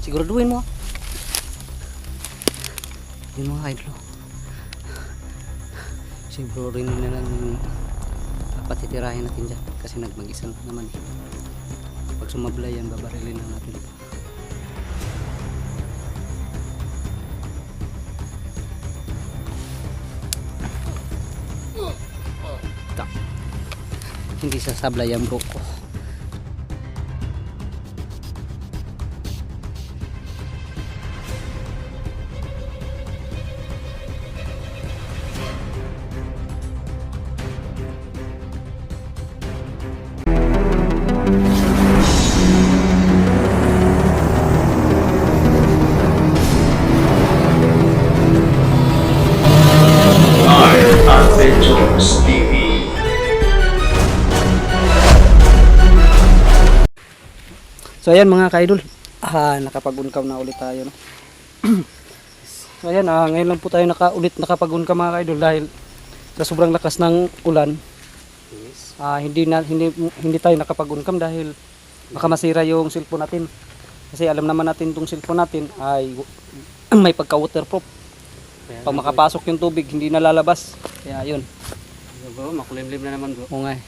Siguraduhin mo. Yun mga idol. Siguraduhin na lang yung patitirahin natin dyan. Kasi nagmag-isa naman eh. Pag sumabla yan, babarilin na natin. Hindi sasablay ang bro ko. Adventures TV. So ayan mga ka-idol, nakapag-uncam na ulit tayo, no? So ayan, ngayon lang po tayo nakapag-uncam mga ka-idol dahil sa sobrang lakas ng ulan. Hindi tayo nakapag-uncam dahil baka masira yung cellphone natin. Kasi alam naman natin itong cellphone natin ay may pagka-waterproof. Pag makapasok yung tubig, hindi nalalabas. Kaya yun. Bro, makulimlim na naman bro. Oo nga eh.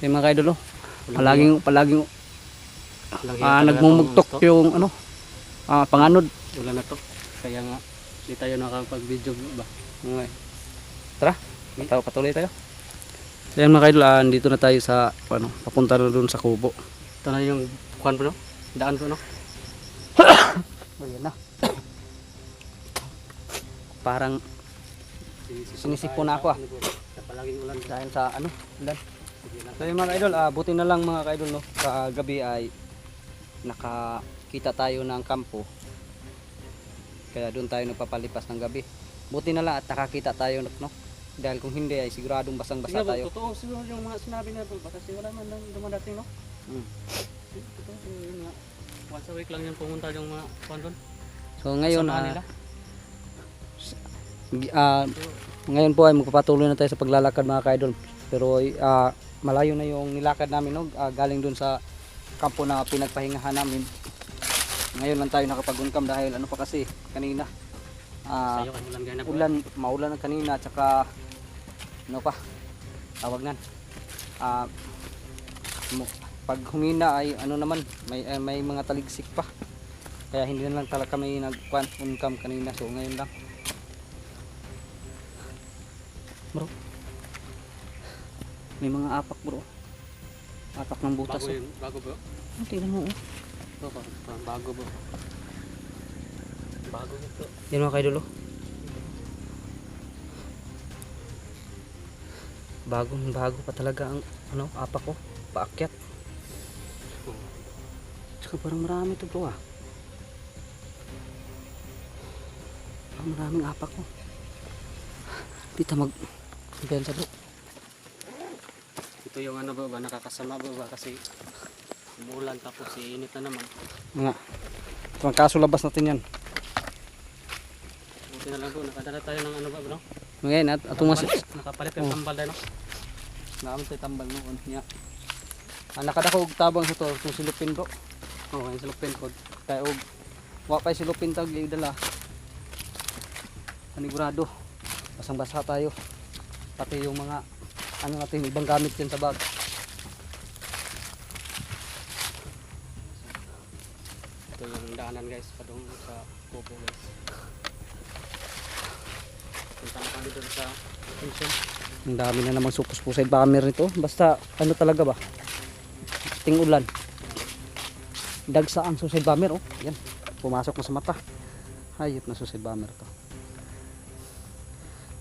Kaya mga ka-idol, palaging Talaga nagmumugtok yung panganod. Wala na to. Kaya nga, hindi tayo nakapag-video ba? Okay. Tara, patuloy tayo. Ayan mga kaidol, dito na tayo sa papunta na doon sa kubo. Ito na yung kuhan bro. Daan bro no? Ayan na. Parang sinisipon na ako Palaging ulan. dahil sa ulan. So yun mga kaidol, buti na lang mga kaidol, no, sa gabi ay nakakita tayo ng kampo. Kaya doon tayo nagpapalipas ng gabi. Buti na lang at nakakita tayo, no? Dahil kung hindi ay siguradong basang-basa tayo. Totoo siguro yung mga sinabi na bro. Basta siguro naman dumadating no? Totoo yun nga. Once a week lang yung pumunta yung mga kuhan doon. So ngayon, Samahan nila. ngayon po ay magpapatuloy na tayo sa paglalakad mga kaidol. Pero malayo na yung nilakad namin, no? Galing doon sa kampo na pinagpahingahan namin. Ngayon lang tayo nakapag-uncam dahil pa kasi kanina Sa'yo kan ulan ganyan bro. maulan na kanina at saka tawag nan pag humina ay naman may mga taligsik pa, kaya hindi na lang talaga kami nag-uncam kanina. So ngayon lang bro, may mga apak bro, apak ng butas. Bago bro. Tingnan mo Ito bago bro. Bago ito. yan mga kaidol, bago pa talaga ang apak ko paakyat. Tsaka parang marami ito bro maraming apak ko. Dito bensa bro. Ito yung bro ba nakakasama bro ba kasi umulan tapos iinit na naman. Nga. Itong kaso labas natin yan. Buti na lang bro nakadala tayo ng ba bro? Ngayon at Nakapalit yung tambal dahil no? naman tayo tambal noon. Nga. Nakadakog tabang sa to itong silupin bro. Oo, yung silupin ko. Kaya wapay silupin tag dala. Panigurado. Basang-basa tayo. Pati yung mga natin ibang gamit yan sa bag. Ito yung daanan guys, padung sa kubo guys. Punta na kami doon sa pension. Ang dami na namang supos-pusay bomber nito. Basta talaga ba? Ting ulan. Dagsa ang suicide bomber Yan. Pumasok na sa mata. Hayop na suicide bomber to.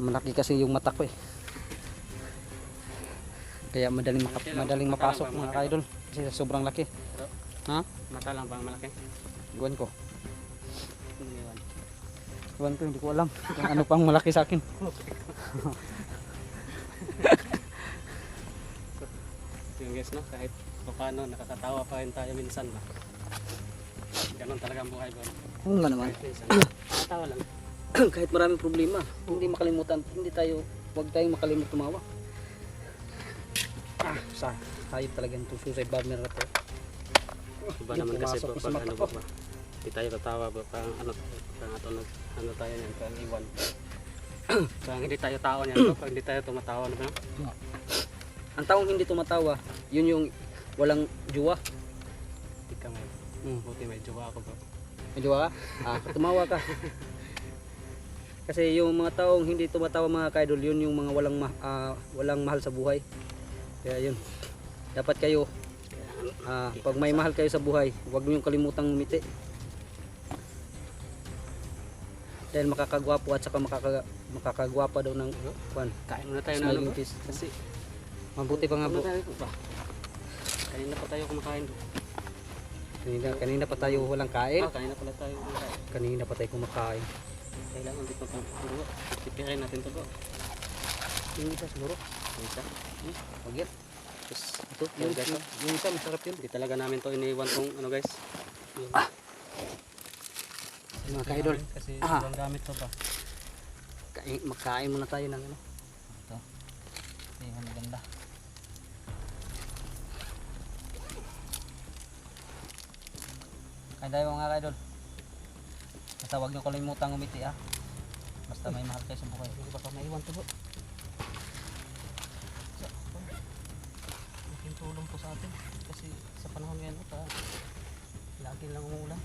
Malaki kasi yung mata ko Kaya madaling mapasok mga kaidol kasi sobrang laki. Ha? Mata lang bang malaki? Iwan ko. Hindi ko alam kung ano pang malaki sa akin. Yung guys no, kahit paano nakakatawa pa rin tayo minsan ba. Ganon talaga ang buhay bro. Oo nga naman. Nakatawa lang. Kahit maraming problema, hindi makalimutan, huwag tayong makalimut tumawa. Hayop talaga itong suicide bomber na to. Iba naman kasi pumasok bro sa pag mata ano ko. ba. Di tayo tatawa ba? Parang ano tayo niyan, parang iwan. Parang hindi tayo tao niyan, bro. Pag hindi tayo tumatawa, ano ba? Ang taong hindi tumatawa, yun yung walang juwa. Hindi ka may, buti may jowa ako, bro. May juwa ka? Tumawa ka. Kasi yung mga taong hindi tumatawa mga kaidol, yun yung mga walang mahal sa buhay. Kaya yun. Dapat kayo, pag may mahal kayo sa buhay, huwag niyo kalimutang ngumiti. Dahil makakagwapo at saka makakagwapa daw ng kwan. Kain muna tayo na Smiling ano, bro. face. Kasi, Mabuti pa nga bro. Kanina pa tayo kumakain, bro. Kanina pa tayo walang kain. Kanina pala tayo kumakain. Kanina pa tayo kumakain. Kailangan dito pang bro. Pipirin natin to, bro. Yung isa siguro. Yung isa. Wag yan. Tapos, Ito, yung isa masarap yun. Hindi talaga namin to iniwan tong ano guys. Mga kaidol. Kasi ibang gamit to ba? Magkain muna tayo ng ano. Ito. Ito yung maganda. Kain tayo mga kaidol. Basta huwag nyo kalimutang umiti Basta may mahal kayo sa buhay. Baka maiwan to, bro. Malaking tulong po sa atin. Kasi sa panahon ngayon, lagi lang umuulan.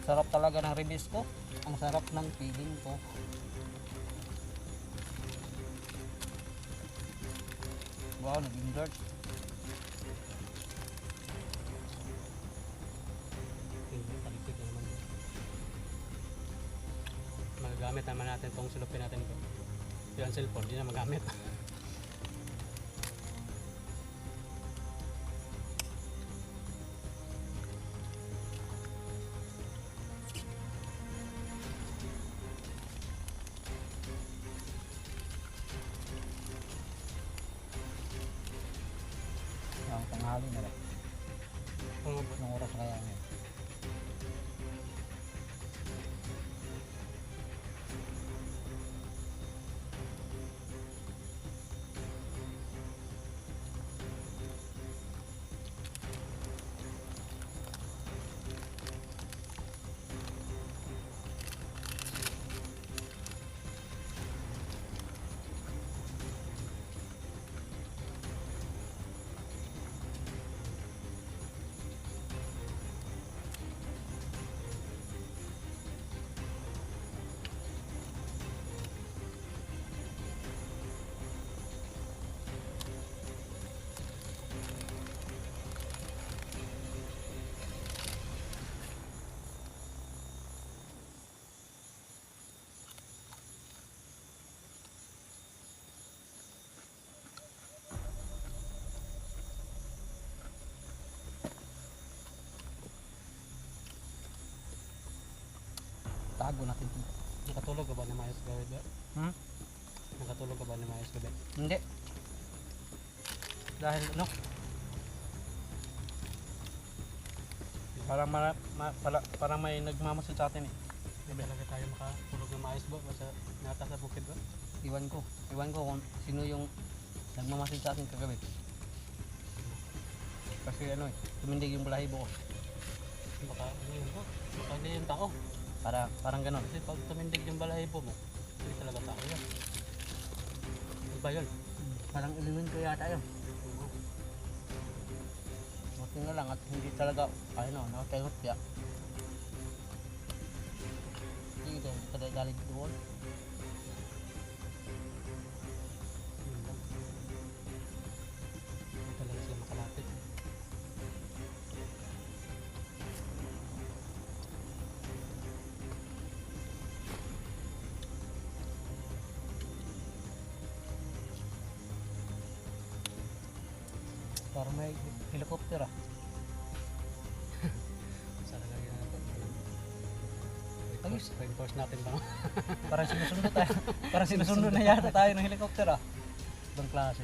Sarap talaga ng ribis ko. Ang sarap ng feeling ko. Wow, naging dirt. Paligpit na naman. Magagamit naman natin itong silupin natin ito. Yung cellphone, hindi na magamit. Ang tanghali na rin. Oo, Anong oras kaya ngayon? Tago natin ito. nakatulog ka ba ni Mayos gabi ba? Hmm? Nakatulog ka ba ni Mayos gabi? Hindi. Dahil ano? Parang may nagmamasid sa atin eh. Hindi talaga tayo makatulog ng Mayos ba? Basta nata sa bukid ba? Iwan ko kung sino yung nagmamasid sa atin kagabi. Kasi ano eh, tumindig yung balahibo ko. Baka ano yun ba? Baka hindi yung tao. Parang ganon. Kasi pag tumindig yung balahibo mo, hindi talaga tao yan. Iba yun. Parang elemento yata yun. Buti na lang at hindi talaga, nakakengot siya. Hindi ito, kadagalig doon. Yun lang. Hindi talaga sila makalapit. Parang may helicopter Sa lagay natin. Lagi Reinforce natin ba? Parang sinusundo tayo. Parang sinusundo na yata tayo ng helicopter ah. Ibang klase.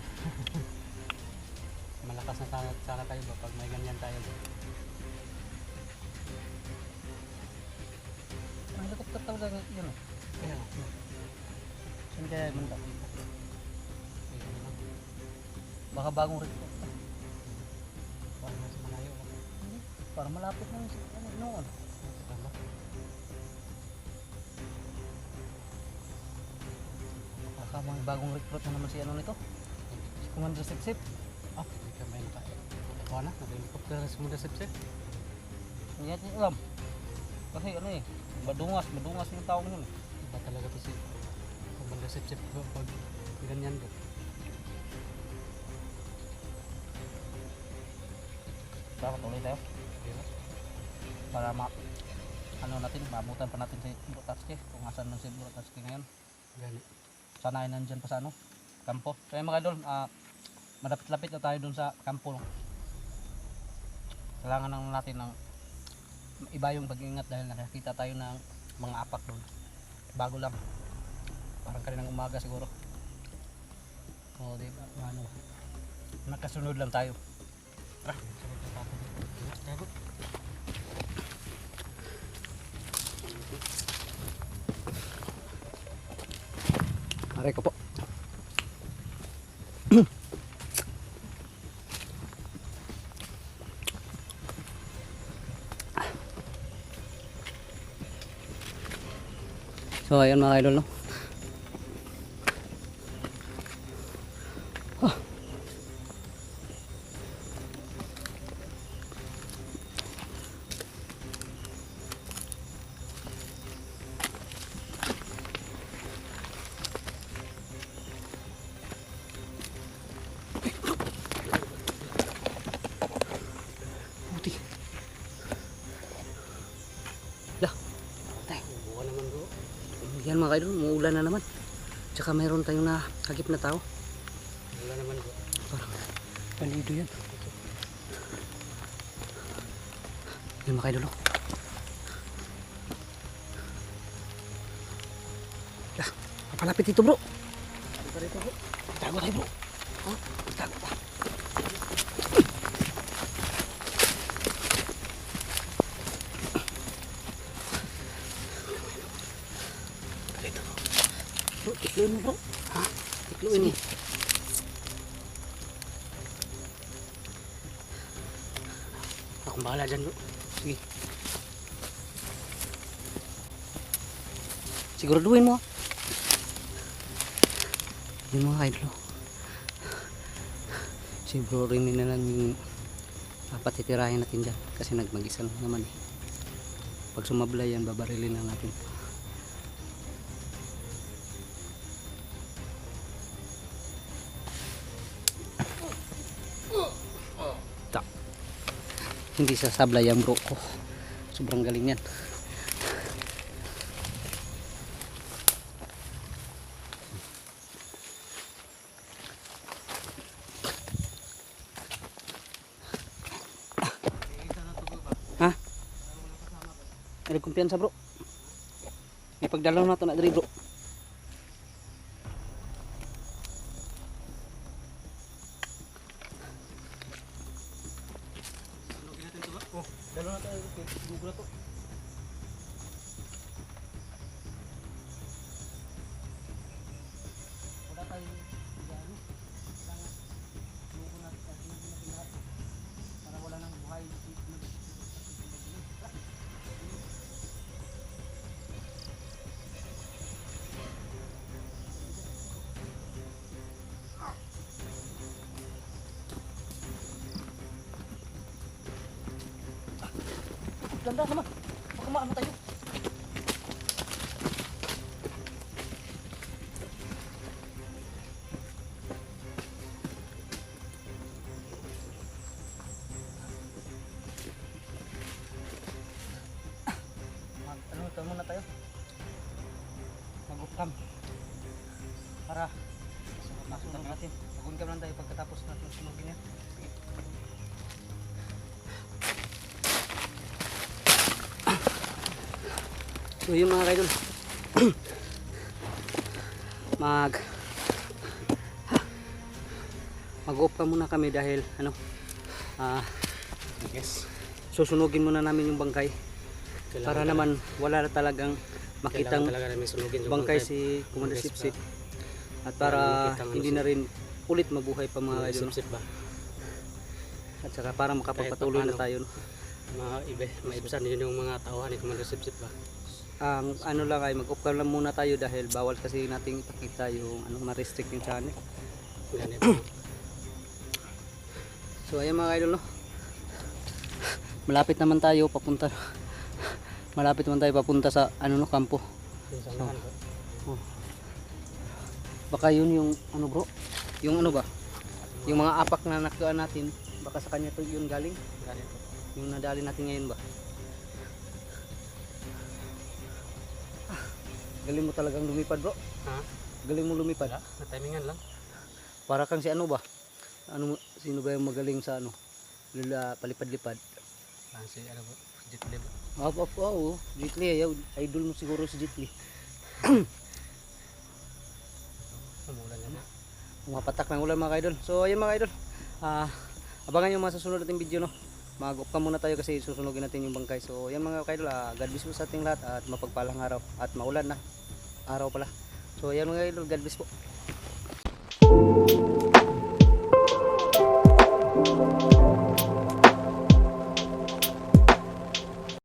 Malakas na sana tayo ba pag may ganyan tayo. Ang helicopter talaga yun ah. Kaya, Saan kaya man daw? kaya naman. Baka bagong helicopter. Parang nasa malayo ako. Parang malapit na sa ano noon. Tama. Baka mga bagong recruit na naman si ano nito. Si Commander Sipsip. Ah, hindi ka may naka. Ako na, nag-helicopter na sumunod sa sip. Hindi natin alam. Kasi ano eh, madungas yung taong yun eh. Iba talaga to si Commander Sip pag ganyan ko. Dapat ulit tayo. Diba? Para ano natin, maabutan pa natin si Brotatski. Kung asan nun si Brotatski ngayon. Gani. Sana ay nandyan pa sa ano, kampo. Kaya mga idol, malapit-lapit na tayo dun sa kampo. No? Kailangan lang natin ng iba yung pag-ingat dahil nakakita tayo ng mga apak doon. Bago lang. Parang kaninang umaga siguro. O di ba? Ano, nakasunod lang tayo. Sunod na tapo dito. Diba? Tago. Aray ko po. So ayun mga idol no. Buti. Lah. Buwan naman bro. Yan mga idol, muulan na naman. Tsaka mayroon tayong nakagip na tao. Wala naman bro. Parang palido yan. Yan mga idol. Lah, papalapit dito bro. Tago tayo bro. Oh, tago pa. Bro, tikluin mo bro. Ha? Tikluin mo. Akong bahala dyan bro. Sige. Siguraduhin mo. Yung mga idol. Si bro rin na lang yung patitirahin natin dyan. Kasi nagmag-isa lang naman eh. Pag sumablay yan, babarilin lang natin. Hindi sasablay ang bro ko. Sobrang galing yan. Ha? Ada kumpiyansa bro. May pagdalaw na ito na diri bro. Dalaw na tayo siguro to. Wala tayo ano. Kailangan lugo natin lahat. Para wala nang buhay. Ganda naman. Baka maano tayo. Ano muna tayo? Mag-upcam. Para masunod natin. Mag-uncam lang tayo pagkatapos natin sunugin yan. Sige. So yun mga kaidol. Mag-off pa muna kami dahil ano, Yes. susunugin muna namin yung bangkay para naman wala na talagang makitang Kailangan talaga namin sunugin yung bangkay si Commander Sipsip, at para makitang hindi na rin ulit mabuhay pa mga kaidol, Sipsip ba? at saka para makapagpatuloy na tayo, no? Maibisan din yung mga tauhan ni Commander Sipsip ba? Ang ano lang ay mag-off ka lang muna tayo dahil bawal kasi nating ipakita yung ano, ma-restrict yung channel. Ganito. So ayan mga kaidol, no? Malapit naman tayo papunta sa ano, no, kampo. Baka yun yung ano bro, yung ano ba, yung mga apak na nakuha natin, baka sa kanya to yun galing, yung nadali natin ngayon ba. Galing mo talagang lumipad bro. Ha? Galing mo lumipad. Wala, na-timingan lang. Para kang si ano ba, ano, sino ba yung magaling sa ano, palipad-lipad. Si ano ba? Jet Li ba? Oo, Jet Li, idol mo siguro si Jet Li. Umulan na. Umapatak ng ulan mga kaidol. So ayan mga kaidol, abangan yung mga susunod nating video, no? Mag-off ka muna tayo kasi susunugin natin yung bangkay. So ayan mga kaidol, God bless po sa ating lahat at mapagpalang araw at maulan na araw pala. So ayan mga kaidol, God bless po.